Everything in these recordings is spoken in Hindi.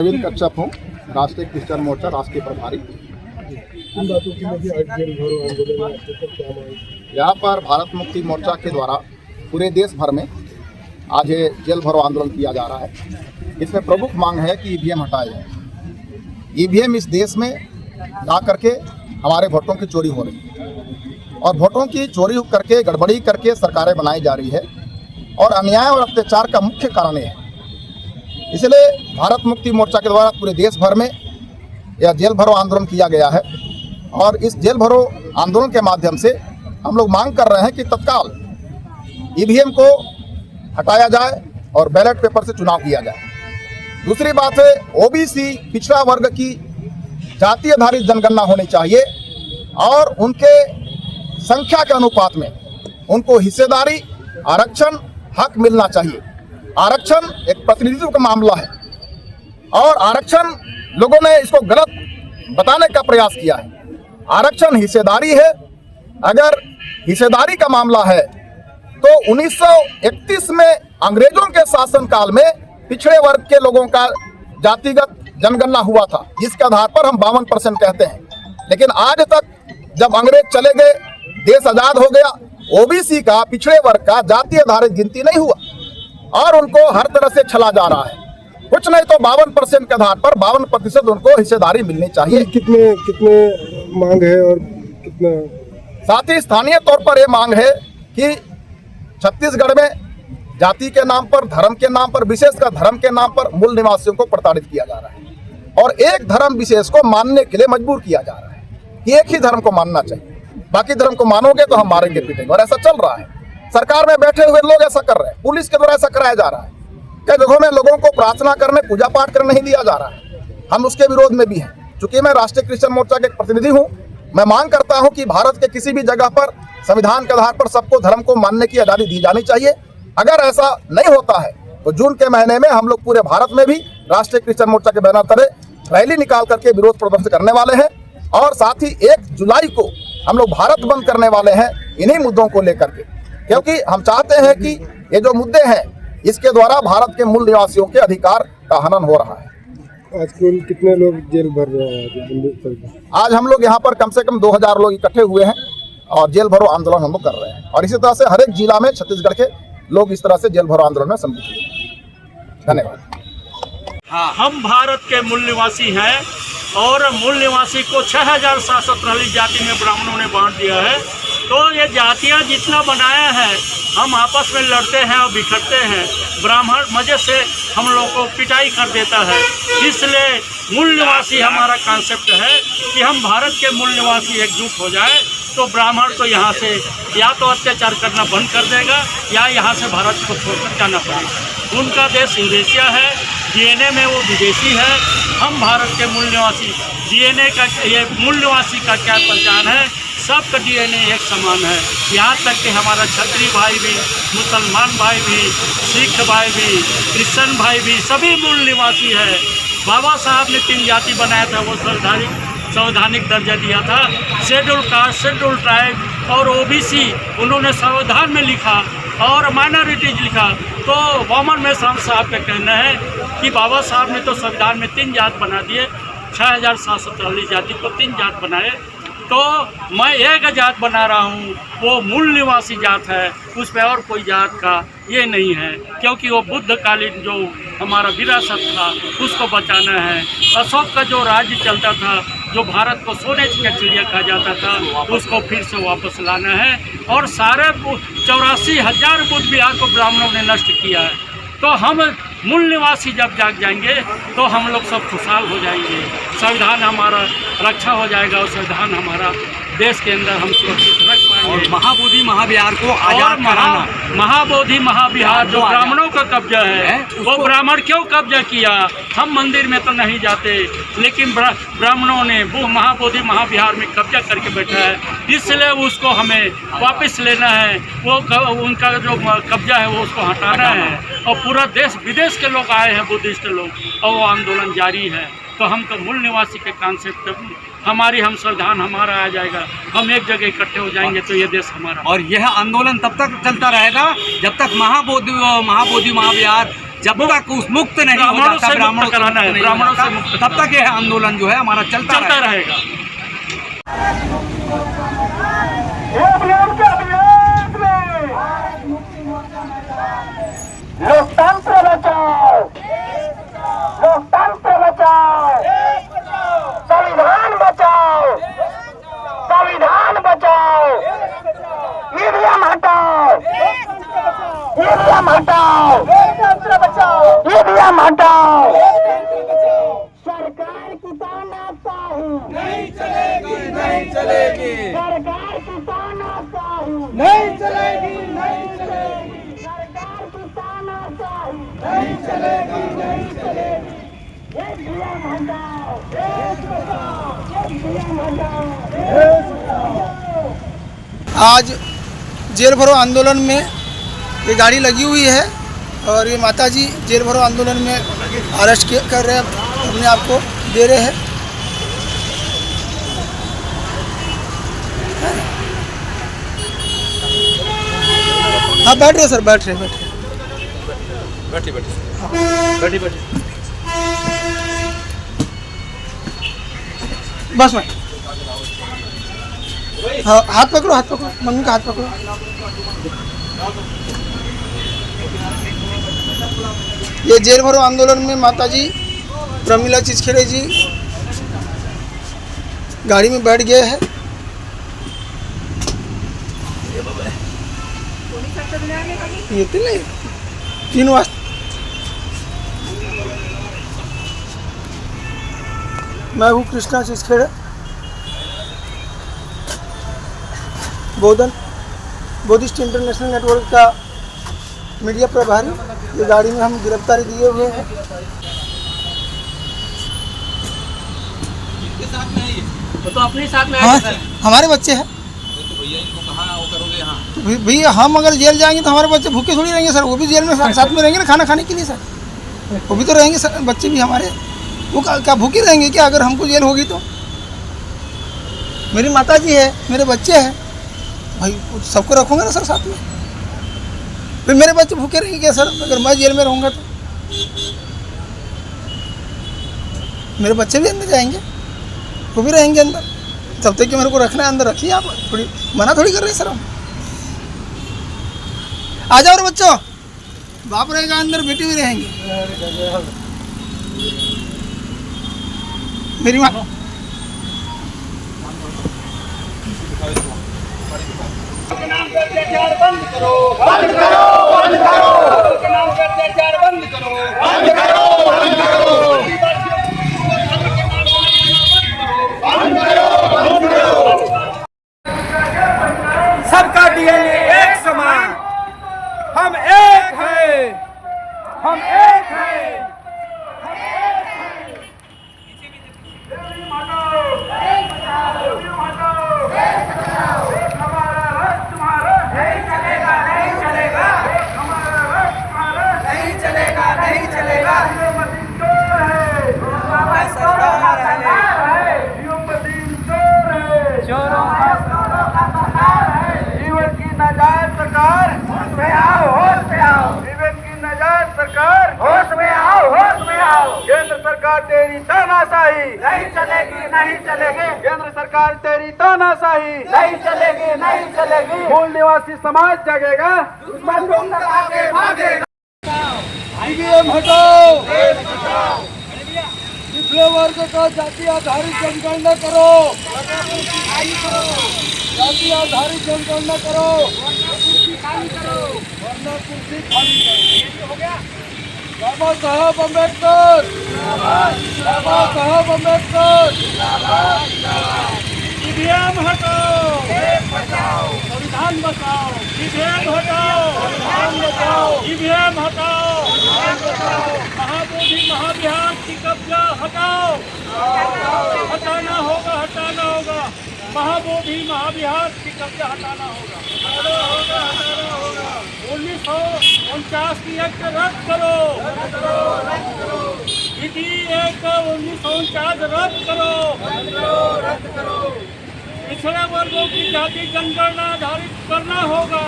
अरविंद कच्छप हूँ, राष्ट्रीय क्रिश्चियन मोर्चा राष्ट्रीय प्रभारी। यहाँ पर भारत मुक्ति मोर्चा के द्वारा पूरे देश भर में आज ये जेल भरो आंदोलन किया जा रहा है। इसमें प्रमुख मांग है कि ईवीएम हटाए जाए। ईवीएम इस देश में जा करके हमारे वोटों की चोरी हो रही है और वोटों की चोरी करके गड़बड़ी करके सरकारें बनाई जा रही है और अन्याय और अत्याचार का मुख्य कारण ये है। इसलिए भारत मुक्ति मोर्चा के द्वारा पूरे देश भर में यह जेल भरो आंदोलन किया गया है और इस जेल भरो आंदोलन के माध्यम से हम लोग मांग कर रहे हैं कि तत्काल ईवीएम को हटाया जाए और बैलेट पेपर से चुनाव किया जाए। दूसरी बात है, ओबीसी पिछड़ा वर्ग की जाति आधारित जनगणना होनी चाहिए और उनके संख्या के अनुपात में उनको हिस्सेदारी, आरक्षण, हक मिलना चाहिए। आरक्षण एक प्रतिनिधित्व का मामला है और आरक्षण लोगों ने इसको गलत बताने का प्रयास किया है। आरक्षण हिस्सेदारी है। अगर हिस्सेदारी का मामला है तो 1931 में अंग्रेजों के शासनकाल में पिछड़े वर्ग के लोगों का जातिगत जनगणना हुआ था, जिसके आधार पर हम 52% कहते हैं। लेकिन आज तक जब अंग्रेज चले गए, देश आजाद हो गया, ओबीसी का, पिछड़े वर्ग का जाति आधारित गिनती नहीं हुआ और उनको हर तरह से छला जा रहा है। कुछ नहीं तो 52% के आधार पर 52% उनको हिस्सेदारी मिलनी चाहिए। कितने मांग है और कितना? साथ ही स्थानीय तौर पर यह मांग है कि छत्तीसगढ़ में जाति के नाम पर, धर्म के नाम पर, विशेषकर धर्म के नाम पर मूल निवासियों को प्रताड़ित किया जा रहा है और एक धर्म विशेष को मानने के लिए मजबूर किया जा रहा है कि एक ही धर्म को मानना चाहिए, बाकी धर्म को मानोगे तो हम मारेंगे पीटेंगे। और ऐसा चल रहा है। सरकार में बैठे हुए लोग ऐसा कर रहे हैं, पुलिस के द्वारा ऐसा कराया जा रहा है। कई जगहों में लोगों को प्रार्थना करने, पूजा पाठ करने नहीं दिया जा रहा है। हम उसके विरोध में भी हैं। चूंकि मैं राष्ट्रीय क्रिश्चियन मोर्चा के प्रतिनिधि हूँ, मैं मांग करता हूँ कि भारत के किसी भी जगह पर संविधान के आधार पर सबको धर्म को मानने की आज़ादी दी जानी चाहिए। अगर ऐसा नहीं होता है तो जून के महीने में हम लोग पूरे भारत में भी राष्ट्रीय क्रिश्चियन मोर्चा के बैनर तले रैली निकाल करके विरोध प्रदर्शन करने वाले हैं और साथ ही 1 जुलाई को हम लोग भारत बंद करने वाले हैं इन्हीं मुद्दों को लेकर के, क्योंकि हम चाहते हैं कि ये जो मुद्दे हैं इसके द्वारा भारत के मूल निवासियों के अधिकार का हनन हो रहा है। आज कुल कितने लोग जेल भर रहे हैं? आज हम लोग यहाँ पर कम से कम 2000 लोग इकट्ठे हुए हैं और जेल भरो आंदोलन हम लोग कर रहे हैं और इसी तरह से हर एक जिला में छत्तीसगढ़ के लोग इस तरह से जेल भरो आंदोलन में सम्मिलित हुए। धन्यवाद। हाँ, हम भारत के मूल निवासी हैं और मूल निवासी को 6743 जाति में ब्राह्मणों ने बांट दिया है। तो ये जातियाँ जितना बनाया है, हम आपस में लड़ते हैं और बिखरते हैं। ब्राह्मण मजे से हम लोग को पिटाई कर देता है। इसलिए मूल निवासी हमारा कॉन्सेप्ट है कि हम भारत के मूल निवासी एकजुट हो जाए तो ब्राह्मण तो यहाँ से या तो अत्याचार करना बंद कर देगा या यहाँ से भारत को छोड़कर जाना पड़ेगा। उनका देश यूरेशिया है, डीएनए में वो विदेशी है। हम भारत के मूल निवासी, डीएनए का ये मूल निवासी का क्या पहचान है? सबका डीएनए एक समान है। यहाँ तक कि हमारा क्षत्रिय भाई भी, मुसलमान भाई भी, सिख भाई भी, क्रिश्चियन भाई भी, सभी मूल निवासी है। बाबा साहब ने 3 जाति बनाया था, वो संवैधानिक दर्जा दिया था। शेड्यूल कास्ट, शेड्यूल ट्राइब और ओबीसी उन्होंने संविधान में लिखा और माइनॉरिटीज लिखा। तो वॉमन में साहब का कहना है कि बाबा साहब ने तो संविधान में 3 जात बना दिए, 6743 जाति को 3 जात बनाए। तो मैं एक जात बना रहा हूँ, वो मूल निवासी जात है, उसमें और कोई जात का ये नहीं है, क्योंकि वो बुद्धकालीन जो हमारा विरासत था उसको बचाना है। अशोक का जो राज्य चलता था, जो भारत को सोने की चिड़िया कहा जाता था, उसको फिर से वापस लाना है। और सारे 84,000 बुद्ध विहार को ब्राह्मणों ने नष्ट किया है। तो हम मूल निवासी जब जाग जाएंगे तो हम लोग सब खुशहाल हो जाएंगे, संविधान हमारा रक्षा हो जाएगा और संविधान हमारा देश के अंदर हम सुरक्षित रख पाएंगे। और महाबोधि महाविहार को आजाद कराना, महाबोधि महाविहार जो ब्राह्मणों का कब्जा है वो ब्राह्मण क्यों कब्जा किया? हम मंदिर में तो नहीं जाते, लेकिन ब्राह्मणों ने वो महाबोधि महाविहार में कब्जा करके बैठा है, इसलिए उसको हमें वापस लेना है। वो उनका जो कब्जा है वो उसको हटाना है और पूरा देश विदेश के लोग आए हैं, बुद्धिस्ट लोग, और वो आंदोलन जारी है। तो हम तो मूल निवासी के कॉन्सेप्ट हम संविधान हमारा आ जाएगा, हम एक जगह इकट्ठे हो जाएंगे तो ये देश हमारा। और यह आंदोलन तब तक चलता रहेगा जब तक महाबोधि महाविहार जब तक उस मुक्त नहीं हो ब्राह्मणों जाता, से मुक्त कराना है, नहीं ब्राह्मणों होता, से मुक्त तब तक यह आंदोलन जो है हमारा चलता रहेगा। लोकतंत्र बचाओ, लोकतंत्र बचाओ, संविधान बचाओ, संविधान बचाओ, ईवीएम हटाओ, ईवीएम हटाओ, लोकतंत्र बचाओ, ईवीएम हटाओ। सरकार की तानाशाही नहीं चलेगी, नहीं चलेगी। सरकार की तानाशाही नहीं चलेगी, नहीं चलेगी। सरकार की तानाशाही नहीं चलेगी, नहीं चलेगी। ईवीएम हटाओ, देश बचाओ, ईवीएम हटाओ, देश बचाओ। आज जेल भरो आंदोलन में ये गाड़ी लगी हुई है और ये माताजी जेल भरो आंदोलन में अरेस्ट कर रहे हैं, अपने आप को दे रहे हैं। हाँ बैठ रहे सर, बैठ रहे बैठिए बस में। हाँ हाथ पकड़ो, हाथ पकड़ो, मम्मी का हाथ पकड़ो। ये जेल भरो आंदोलन में माताजी प्रमिला चिचखेड़े जी गाड़ी में बैठ गए हैं। ये तो नहीं 3 वाजता। मैं हूँ कृष्णा चिचखेड़े, बौद्धिस्ट इंटरनेशनल नेटवर्क का मीडिया प्रभारी। ये गाड़ी में हम गिरफ्तारी दिए हुए हैं। तो अपने साथ में हाँ हमारे बच्चे हैं। तो भैया हम अगर जेल जाएंगे तो हमारे बच्चे भूखे थोड़ी रहेंगे सर, वो भी जेल में साथ में रहेंगे ना खाना खाने के लिए सर, वो भी तो रहेंगे सर, बच्चे भी हमारे। वो क्या भूखे रहेंगे क्या अगर हमको जेल होगी तो? मेरी माताजी है, मेरे बच्चे हैं, भाई सबको रखूँगा ना सर साथ में। फिर मेरे बच्चे भूखे रहेंगे क्या सर अगर मैं जेल में रहूँगा तो? मेरे बच्चे भी अंदर जाएंगे, वो भी रहेंगे अंदर। जब तक कि मेरे को रखना है अंदर रखिए, आप थोड़ी मना थोड़ी कर रहे हैं सर हम। आ जाओ रे बच्चों, बाप रहेगा अंदर, बेटी भी रहेंगे। मेरी माँ बंद करो, बंद करो, बंद करो, बंद करो, बंद करो, बंद करो, बंद करो, बंद करो। सबका डीएनए एक समान, हम एक हैं, हम एक हैं। केंद्र सरकार तेरी तानाशाही नहीं चलेगी, नहीं चलेगी। केंद्र सरकार तेरी तानाशाही नहीं चलेगी, नहीं चलेगी। मूल निवासी समाज जगेगा, दुश्मन ढूंढ आगे भागेगा। ईवीएम हटाओ, पिछले वर्ग का जाति आधारित जनगणना करो, जाति आधारित जनगणना करो, वरना कुर्सी खाली हो गया। बाबा साहब अम्बेडकर, बाबा साहब अम्बेडकर। ईवीएम हटाओ, संविधान बचाओ, ईवीएम हटाओ, ईवीएम हटाओ, महाबोधि महाविहार की कब्जा हटाओ, हटाना होगा, हटाना होगा। महाबोधि महाविहार की कब्जा हटाना होगा, हटाना होगा। 1949 की एक्ट रद्द करो, विधि 1949 रद्द करो, पिछड़े वर्गों की जाति जनगणना आधारित करना होगा।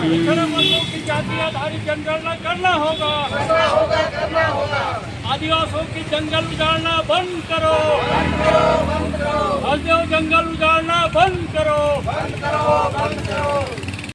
पिछड़े वर्गों की जाति आधारित जनगणना करना होगा। आदिवासियों की जंगल उजाड़ना बंद करो। हसदेव जंगल उजाड़ना बंद करो।